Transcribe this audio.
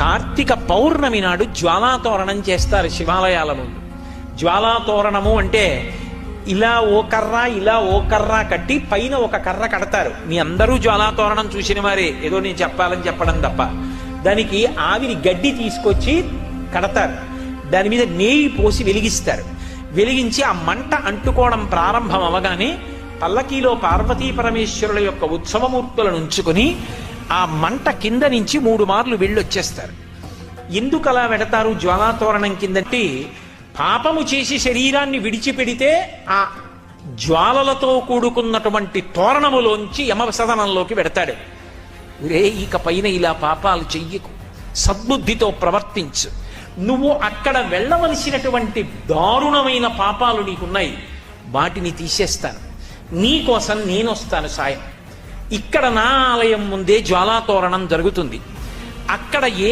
కార్తీక పౌర్ణమి నాడు జ్వాలాతోరణం చేస్తారు శివాలయాల ముందు. జ్వాలాతోరణము అంటే ఇలా ఓ కర్ర కట్టి పైన ఒక కర్ర కడతారు. మీ అందరూ జ్వాలాతోరణం చూసిన వారే, ఏదో నేను చెప్పాలని చెప్పడం తప్ప. దానికి ఆవిరి గడ్డి తీసుకొచ్చి కడతారు, దాని మీద నెయ్యి పోసి వెలిగిస్తారు. వెలిగించి ఆ మంట అంటుకోవడం ప్రారంభం అవగానే పల్లకీలో పార్వతీ పరమేశ్వరుల యొక్క ఉత్సవమూర్తులను ఉంచుకొని ఆ మంట కింద నుంచి 3 మార్లు వెళ్ళొచ్చేస్తారు. ఎందుకు అలా వెడతారు జ్వాలాతోరణం కిందంటే, పాపము చేసి శరీరాన్ని విడిచిపెడితే ఆ జ్వాలలతో కూడుకున్నటువంటి తోరణములోంచి యమసదనంలోకి వెడతాడు. ఇక పైన ఇలా పాపాలు చెయ్యకు, సద్బుద్ధితో ప్రవర్తించు, నువ్వు అక్కడ వెళ్ళవలసినటువంటి దారుణమైన పాపాలు నీకున్నాయి, వాటిని తీసేస్తాను, నీకోసం నేనొస్తాను సాయం. ఇక్కడ నా ఆలయం ముందే జ్వాలాతోరణం జరుగుతుంది. అక్కడ ఏ